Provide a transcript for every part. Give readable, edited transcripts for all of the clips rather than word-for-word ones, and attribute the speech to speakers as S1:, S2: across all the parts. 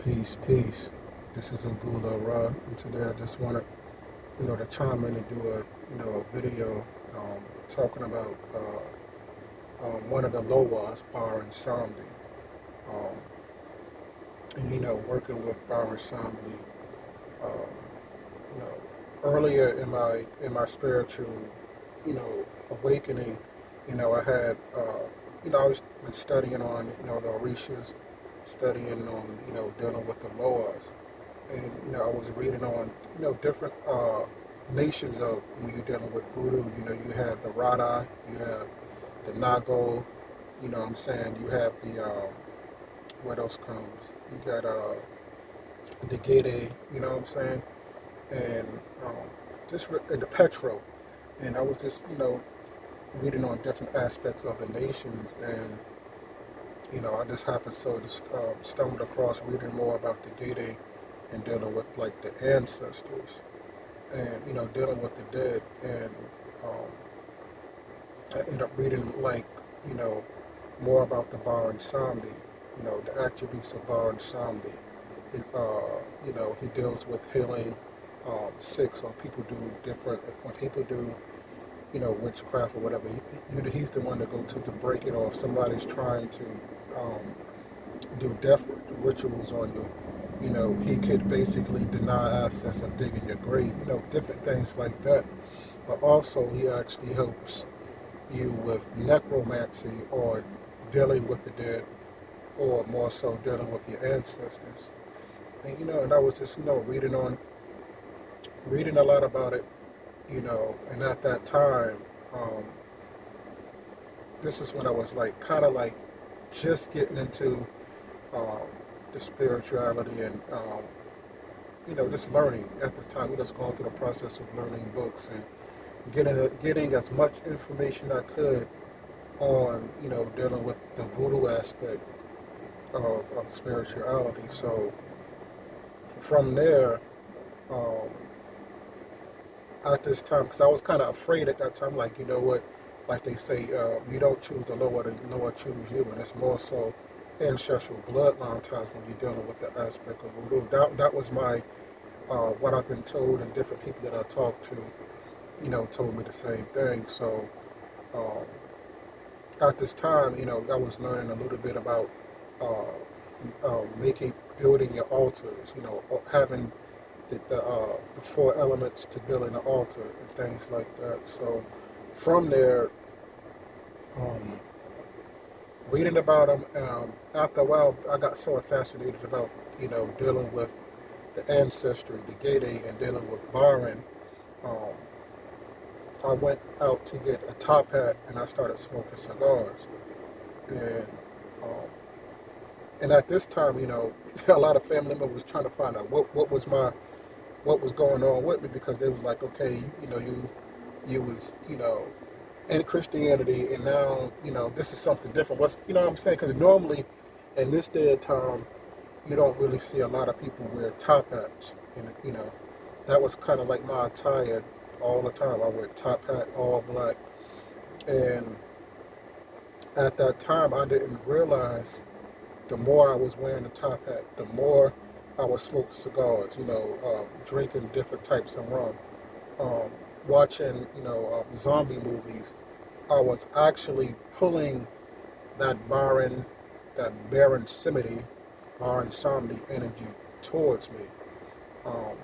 S1: Peace, peace. This is Agula Ra, and today I just wanted, to chime in and do a video talking about one of the Lowas, Baron Samedi, um, and working with Baron Samedi. Um, you know, earlier in my spiritual, awakening, I had, I was been studying on, the Orishas, studying on, dealing with the Loas. And I was reading on different nations of when you're dealing with voodoo. You have the Rada, you have the Nago. What I'm saying, you have the what else comes? You got the Gede. What I'm saying, and and the Petro. And I was just reading on different aspects of the nations, and I just happened to stumbled across reading more about the Gede and dealing with like the ancestors and dealing with the dead, and um, I ended up reading like you know more about the Baron Samedi, the attributes of Baron Samedi. He deals with healing sick, or people do different when people do witchcraft or whatever. He's the one to go to break it off. Somebody's trying to um, do death rituals on you. He could basically deny access of digging your grave, different things like that. But also, he actually helps you with necromancy or dealing with the dead, or more so dealing with your ancestors. And I was just, reading a lot about it, and at that time, um, this is when I was like, kind of like just getting into um, the spirituality and just learning at this time. Just going through the process of learning books and getting as much information I could on dealing with the voodoo aspect of spirituality. So from there, um, at this time, because I was kind of afraid at that time, like what, like they say, you don't choose the Lord choose you, and it's more so ancestral bloodline ties when you're dealing with the aspect of voodoo. That was my what I've been told, and different people that I talked to, told me the same thing. So um, at this time, I was learning a little bit about building your altars, having the four elements to building an altar and things like that. So from there, um, reading about them, after a while, I got so fascinated about dealing with the ancestry, the Gede, and dealing with Baron. Um, I went out to get a top hat and I started smoking cigars. And um, and at this time, a lot of family members was trying to find out what was going on with me, because they was like, okay, you was in Christianity, and now this is something different. What's what I'm saying? Because normally in this day and time, you don't really see a lot of people wear top hats, and that was kind of like my attire all the time. I wear top hat, all black, and at that time, I didn't realize the more I was wearing the top hat, the more I was smoking cigars, drinking different types of rum, um, watching, zombie movies. I was actually pulling that Baron Samedi, Baron Samedi energy towards me. Um,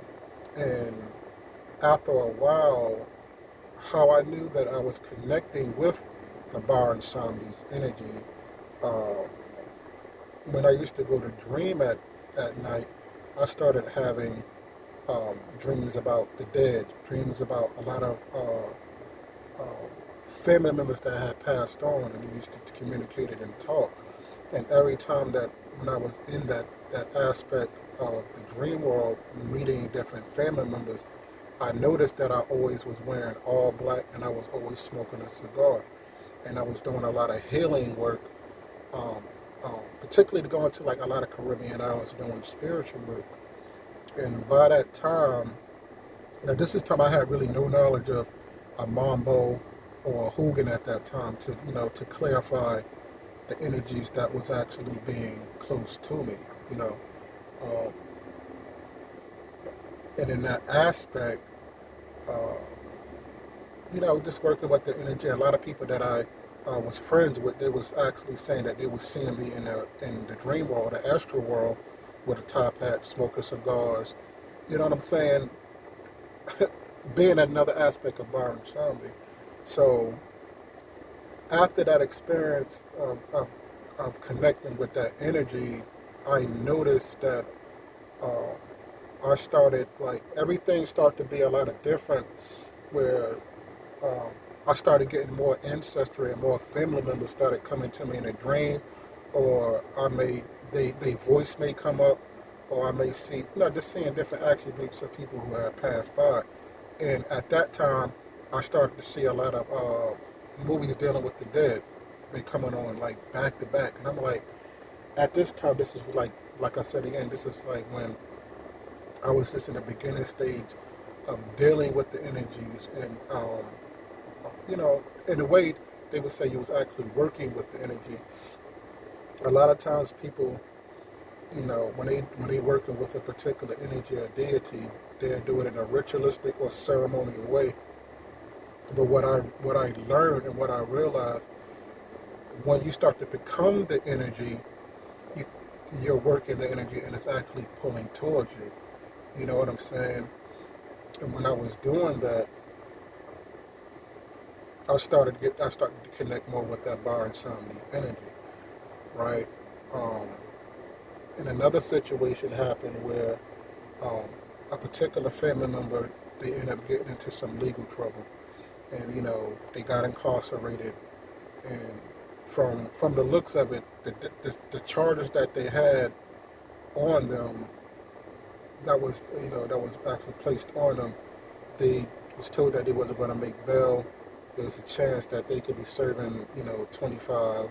S1: and after a while, how I knew that I was connecting with the Baron Samedi's energy, uh, when I used to go to dream at night, I started having dreams about the dead, dreams about a lot of family members that had passed on, and we used to communicate it and talk. And every time that when I was in that aspect of the dream world, meeting different family members, I noticed that I always was wearing all black, and I was always smoking a cigar, and I was doing a lot of healing work, um, particularly going to like a lot of Caribbean islands doing spiritual work. And by that time, now this is time I had really no knowledge of a Mambo or a Hugin at that time to to clarify the energies that was actually being close to me, you know. Um, and in that aspect, uh, just working with the energy. A lot of people that I was friends with, they was actually saying that they was seeing me in the dream world, the astral world, with a top hat, smoking cigars. You know what I'm saying? Being another aspect of Baron Samedi. So after that experience of connecting with that energy, I noticed that uh, I started, like, everything started to be a lot of different, where um, I started getting more ancestry and more family members started coming to me in a dream, or they voice may come up, or I may see, just seeing different attributes of people who had passed by. And at that time, I started to see a lot of movies dealing with the dead. They coming on like back to back, and I'm like, at this time, this is like I said again, this is like when I was just in the beginning stage of dealing with the energies, and in a way, they would say you was actually working with the energy. A lot of times, people, when they working with a particular energy or deity, they do it in a ritualistic or ceremonial way. But what I learned and what I realized, when you start to become the energy, you, you're working the energy, and it's actually pulling towards you. You know what I'm saying? And when I was doing that, I started to connect more with that Baron Samedi energy, right? Um, and another situation happened where um, a particular family member, they ended up getting into some legal trouble, and they got incarcerated. And from the looks of it, the charges that they had on them, that was actually placed on them, they was told that they wasn't going to make bail. There's a chance that they could be serving 25,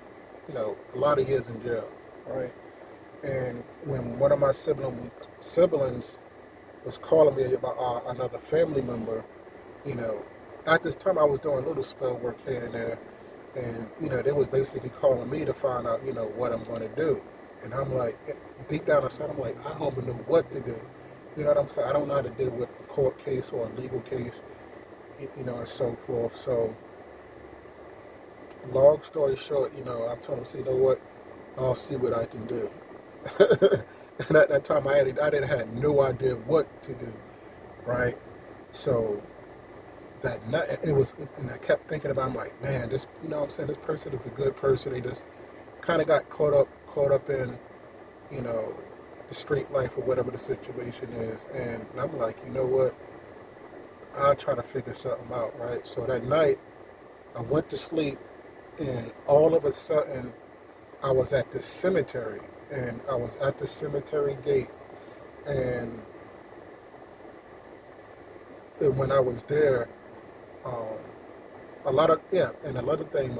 S1: a lot of years in jail, right? And when one of my siblings was calling me about another family member, you know, at this time I was doing a little spell work here and there, and they was basically calling me to find out what I'm going to do. And I'm like, deep down inside, I'm like, I don't even know what to do. You know what I'm saying? I don't know how to deal with a court case or a legal case, and so forth. So, long story short, I told him, you know what, I'll see what I can do. And at that time, I didn't had no idea what to do, right? So that night, and I kept thinking about, I'm like, man, this, what I'm saying, this person is a good person. They just kind of got caught up in, you know, the street life or whatever the situation is. And I'm like, you know what? I'll try to figure something out, right? So that night, I went to sleep, and all of a sudden, I was at the cemetery, and I was at the cemetery gate, and, when I was there, um, another thing,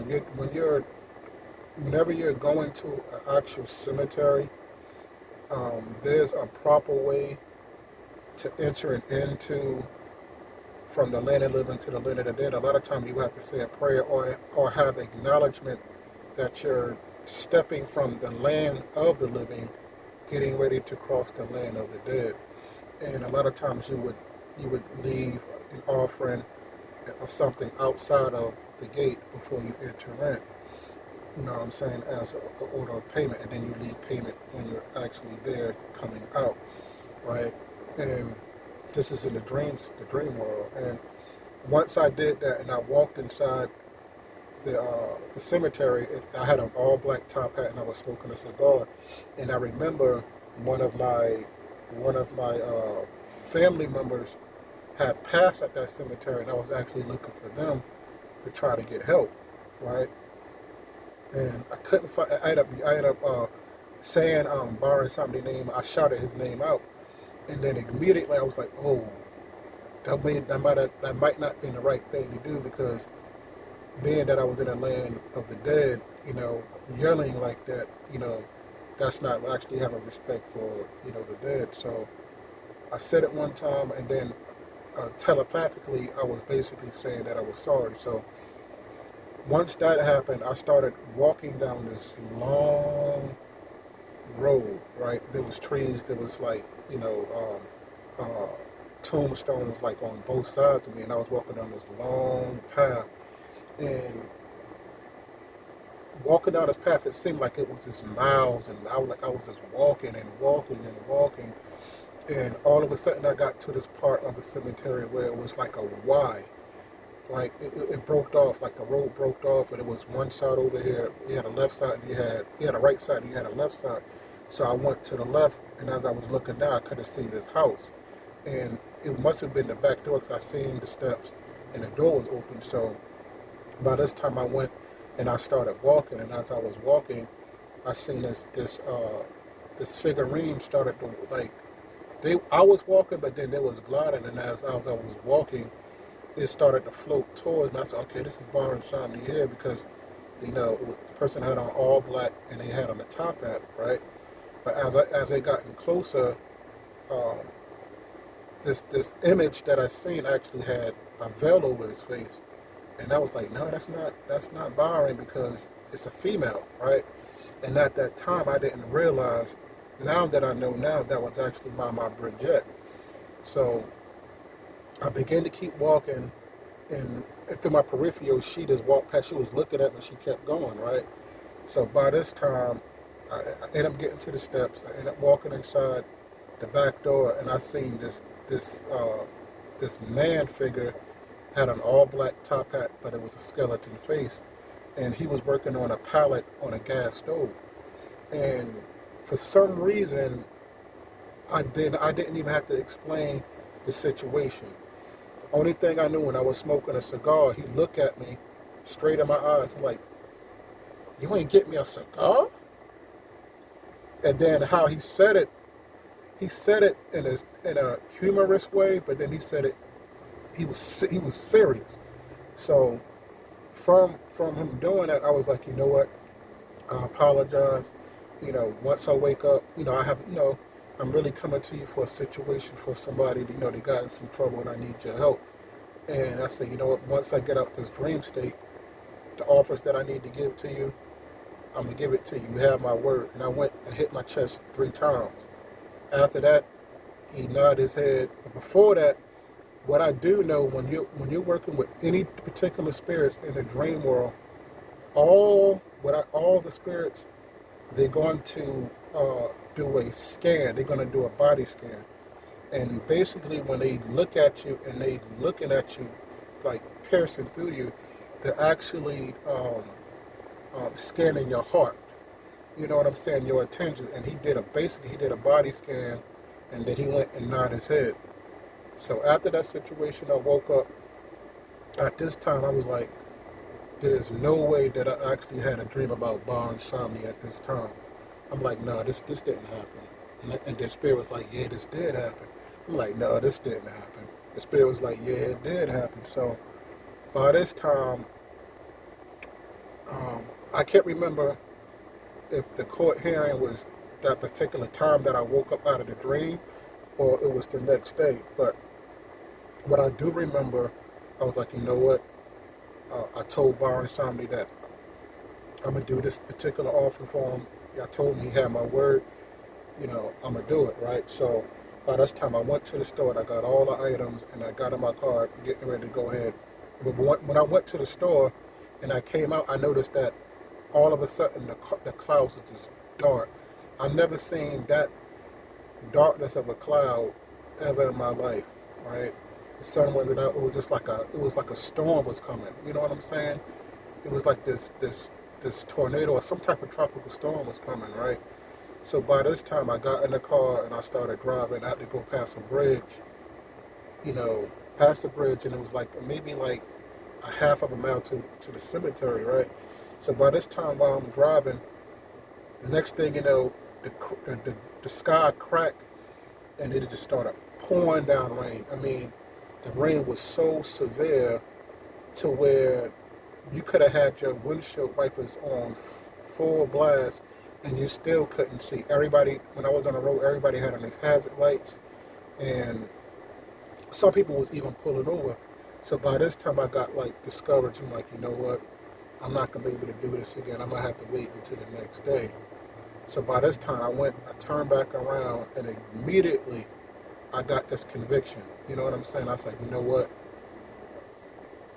S1: whenever you're going to an actual cemetery, there's a proper way to enter and into from the land of living to the land of the dead. A lot of times you have to say a prayer, or have acknowledgement that you're stepping from the land of the living, getting ready to cross the land of the dead. And a lot of times you would leave an offering or something outside of the gate before you enter in. You know what I'm saying? As an order of payment, and then you leave payment when you're actually there coming out, right? And this is in the dream world. And once I did that, and I walked inside the cemetery, I had an all black top hat, and I was smoking a cigar. And I remember one of my family members had passed at that cemetery, and I was actually looking for them to try to get help, right? And I couldn't find. I ended up saying Baron Samedi name. I shouted his name out, and then immediately I was like, oh, that might not be the right thing to do, because being that I was in the land of the dead, yelling like that, that's not actually having respect for the dead. So I said it one time, and then telepathically I was basically saying that I was sorry. So once that happened, I started walking down this long, road, right? There was trees. There was like, tombstones like on both sides of me, and I was walking down this long path. And walking down this path, it seemed like it was just miles, and I was just walking and walking and walking. And all of a sudden, I got to this part of the cemetery where it was like a Y. Like it broke off, like the road broke off, and it was one side over here. You had a left side, and you had a right side, and you had a left side. So I went to the left, and as I was looking down, I could have seen this house, and it must have been the back door because I seen the steps, and the door was open. So by this time, I went and I started walking, and as I was walking, I seen this figurine started to like. I was walking, but then there was gliding, and as I was walking, it started to float towards me. I said, okay, this is Baron Samedi here because, the person had on all black and they had on the top hat, right? But as they gotten closer, um, this image that I seen actually had a veil over his face, and I was like, no, that's not Byron because it's a female, right? And at that time, I didn't realize. Now that I know now, that was actually Mama Brigitte. So I began to keep walking, and through my peripheral, she just walked past. She was looking at me. She kept going, right? So by this time, I ended up getting to the steps. I ended up walking inside the back door, and I seen this man figure had an all black top hat, but it was a skeleton face, and he was working on a pallet on a gas stove. And for some reason, I didn't even have to explain the situation. The only thing I knew when I was smoking a cigar, he looked at me straight in my eyes. I'm like, "You ain't get me a cigar?" And then how he said it in a humorous way, but then he said it. He was serious. So from him doing that, I was like, you know what? I apologize. Once I wake up, I have, I'm really coming to you for a situation for somebody, they got in some trouble and I need your help. And I said, you know what, once I get out this dream state, the offers that I need to give to you, I'm going to give it to you. You have my word. And I went and hit my chest 3 times. After that, he nodded his head. But before that, what I do know, when you're working with any particular spirits in the dream world, all the spirits, they're going to do a scan. They're going to do a body scan, and basically, when they look at you and they looking at you, like piercing through you, they're actually scanning your heart. You know what I'm saying? Your attention. And he did a body scan, and then he went and nodded his head. So after that situation, I woke up. At this time, I was like, there's no way that I actually had a dream about Baron Samedi at this time. I'm like, no, this didn't happen. And the spirit was like, yeah, this did happen. I'm like, no, this didn't happen. The spirit was like, yeah, it did happen. So by this time, I can't remember if the court hearing was that particular time that I woke up out of the dream or it was the next day. But what I do remember, I was like, you know what? I told Baron Samedi that I'm going to do this particular offering for him. I told him he had my word. I'm going to do it, right? So by this time, I went to the store and I got all the items and I got in my car getting ready to go ahead. But when I went to the store and I came out, I noticed that all of a sudden the clouds was just dark. I've never seen that darkness of a cloud ever in my life, right? The sun wasn't out. It was just it was like a storm was coming. You know what I'm saying? It was like this tornado or some type of tropical storm was coming, right? So by this time, I got in the car and I started driving. I had to go past a bridge, past the bridge, and it was like maybe like a half of a mile to the cemetery, right? So by this time, while I'm driving, the next thing you know, the sky cracked and it just started pouring down rain. I mean, the rain was so severe to where you could have had your windshield wipers on full blast and you still couldn't see. Everybody, when I was on the road, everybody had on these hazard lights, and some people was even pulling over. So by this time I got like discouraged. I'm like, you know what? I'm not gonna be able to do this again. I'm gonna have to wait until the next day. So by this time, I turned back around, and immediately I got this conviction. You know what I'm saying? I was like, you know what?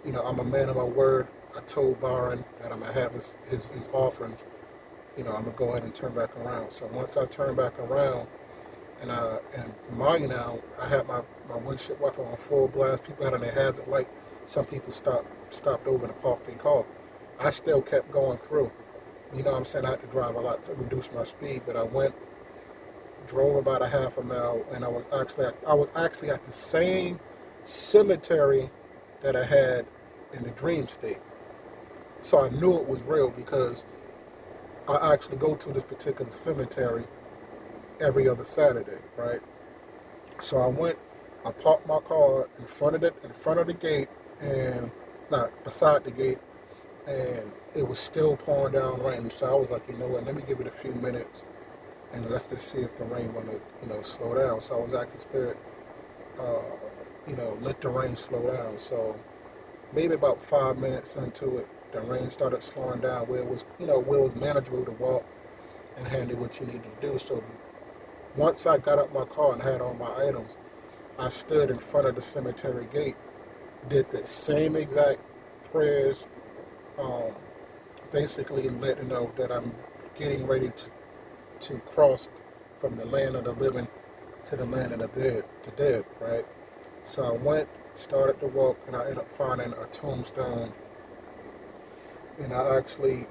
S1: I'm a man of my word. I told Baron that I'm gonna have his offerings. I'm gonna go ahead and turn back around. So once I turned back around, and mind now, I had my windshield wiper on full blast. People had on their hazard light. Some people stopped over to park their car. I still kept going through. You know what I'm saying? I had to drive a lot to reduce my speed, but I drove about a half a mile, and I was actually at the same cemetery that I had in the dream state. So I knew it was real because I actually go to this particular cemetery every other Saturday, right? So I parked my car in front of the gate, and not beside the gate, and it was still pouring down rain. So I was like, you know what? Let me give it a few minutes, and let's just see if the rain want to, slow down. So I was asking Spirit, uh, let the rain slow down. So maybe about 5 minutes into it, the rain started slowing down where it was manageable to walk and handle what you needed to do. So once I got up my car and had all my items, I stood in front of the cemetery gate, did the same exact prayers, um, basically letting know that I'm getting ready to cross from the land of the living to the land of the dead, right? So I went, started to walk, and I ended up finding a tombstone. And I actually,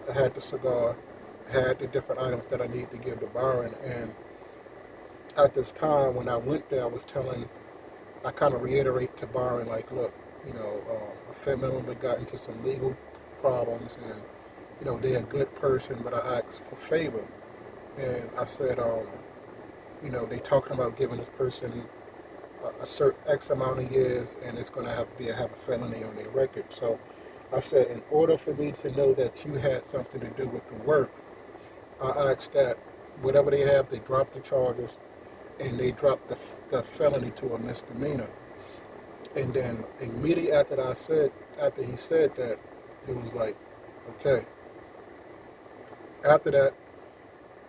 S1: I had the cigar, had the different items that I need to give to Byron. And at this time, when I went there, I kind of reiterate to Byron, like, look, a family member got into some legal problems, and, they're a good person, but I asked for favor. And I said, they talking about giving this person a certain X amount of years, and it's going to have a felony on their record. So I said, in order for me to know that you had something to do with the work, I asked that whatever they have, they drop the charges, and they drop the felony to a misdemeanor. And then immediately after he said that, it was like, okay. After that,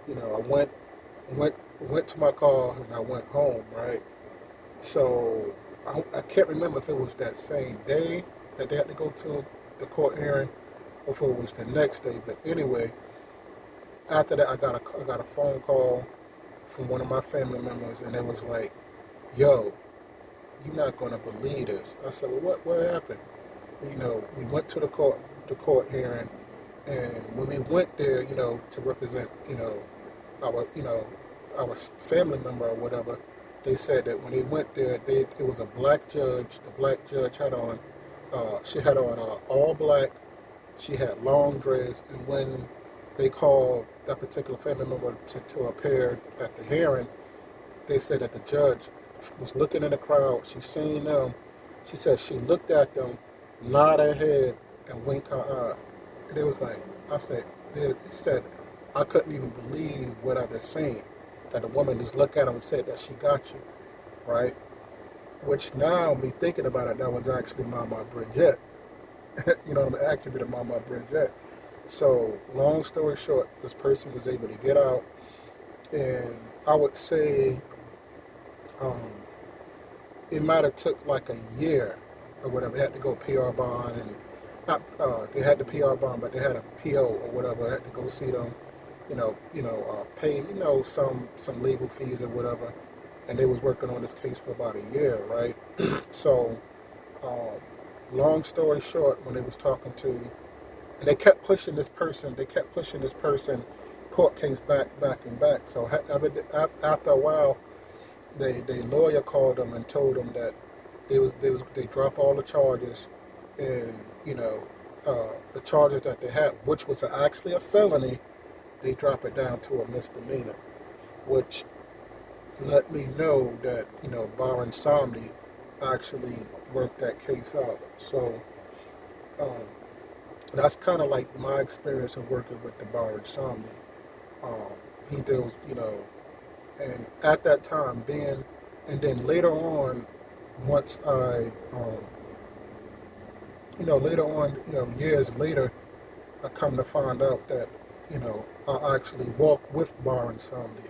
S1: I went went to my car and I went home, right? So I can't remember if it was that same day that they had to go to the court hearing, or if it was the next day. But anyway, after that, I got a phone call from one of my family members, and it was like, "Yo, you're not gonna believe this." I said, "Well, what happened?" We went to the court hearing, and when we went there, to represent, our, our family member or whatever, they said that when they went there, it was a black judge. The black judge she had on all black. She had long dreads, and when they called that particular family member to appear at the hearing, they said that the judge was looking in the crowd. She seen them. She said she looked at them, nodded her head, and winked her eye. And it was like, I said, she said, I couldn't even believe what I just seen. That the woman just looked at him and said that she got you, right? Which now, me thinking about it, that was actually Mama Brigitte. Actually the Mama Brigitte. So, long story short, this person was able to get out, and I would say um, it might have took like a year or whatever. They had to go PR bond, and not they had the PR bond, but they had a PO or whatever. They had to go see them, pay some legal fees or whatever. And they was working on this case for about a year, right? So, um, long story short, when they was talking to, and they kept pushing this person, court case back and back. So after a while, they lawyer called them and told them that they drop all the charges, and the charges that they had, which was actually a felony, they drop it down to a misdemeanor, which let me know that Baron Samedi actually worked that case out. So um, that's kind of like my experience of working with the Baron Samedi. Um, he deals, and at that time and then later on, once later on, years later, I come to find out that I actually walk with Baron Samedi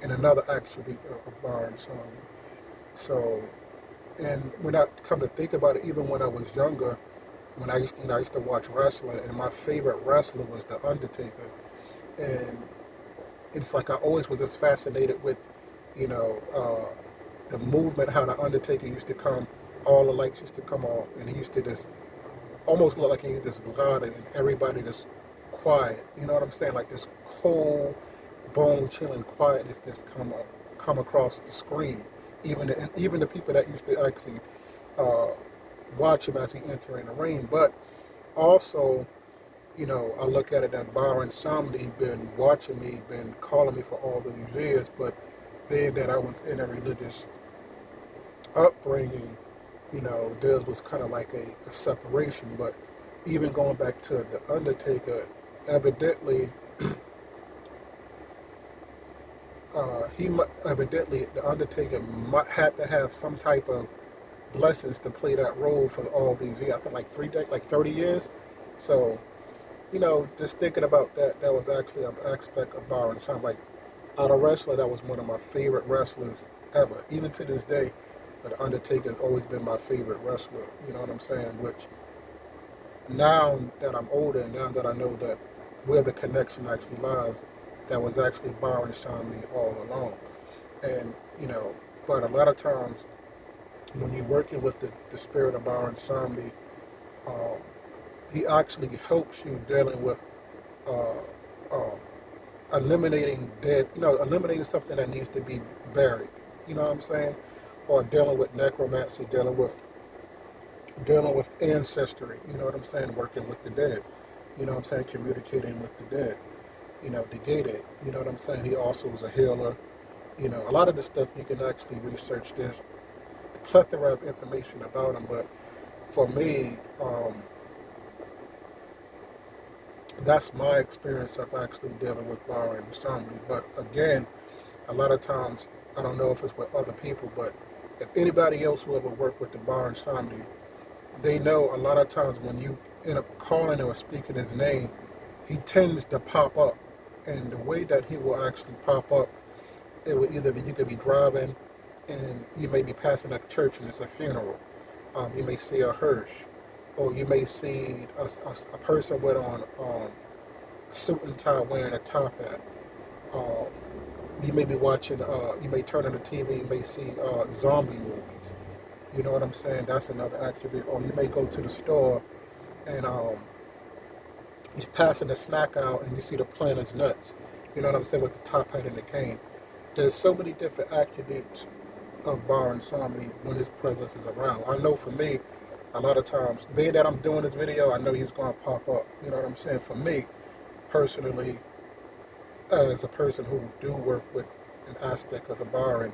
S1: and another attribute of Baron Samedi. So, and when I come to think about it, even when I was younger, when I used to watch wrestling, and my favorite wrestler was The Undertaker, and it's like I always was just fascinated with, you know, the movement, how the Undertaker used to come, all the lights used to come off, and he used to just almost look like he's just God, and everybody just quiet. You know what I'm saying? Like this cold, bone chilling quietness just come across the screen. Even the people that used to actually uh, watch him as he enter in the ring, but also, I look at it that Byron Samedi been watching me, been calling me for all these years, but being that I was in a religious upbringing, there was kind of like a separation. But even going back to the Undertaker, evidently, evidently the Undertaker had to have some type of blessings to play that role for all these years. I think like like 30 years. So just thinking about that, that was actually an aspect of Byron Sean. Like, out of wrestler, that was one of my favorite wrestlers ever. Even to this day, The Undertaker has always been my favorite wrestler. You know what I'm saying? Which, now that I'm older and now that I know that where the connection actually lies, that was actually Byron Sean all along. And, but a lot of times when you're working with the spirit of Byron Samedi, um, he actually helps you dealing with uh, um, eliminating something that needs to be buried. You know what I'm saying? Or dealing with necromancy, dealing with ancestry. You know what I'm saying? Working with the dead. You know what I'm saying? Communicating with the dead. The gated. You know what I'm saying? He also was a healer. A lot of the stuff you can actually research. There's a plethora of information about him, but for me, that's my experience of actually dealing with Baron Samedi. But again, a lot of times, I don't know if it's with other people, but if anybody else who ever worked with the Baron Samedi, they know a lot of times when you end up calling or speaking his name, he tends to pop up. And the way that he will actually pop up, it would either be you could be driving and you may be passing a church and it's a funeral. You may see a hearse, or you may see a person with on suit and tie wearing a top hat. Um, you may be watching, you may turn on the TV, you may see zombie movies. You know what I'm saying? That's another attribute. Or you may go to the store and he's passing a snack out and you see the planter's nuts. You know what I'm saying? With the top hat and the cane. There's so many different attributes of Baron Samedi when his presence is around. I know for me, a lot of times, being that I'm doing this video, I know he's going to pop up. You know what I'm saying? For me, personally, as a person who do work with an aspect of the Baron,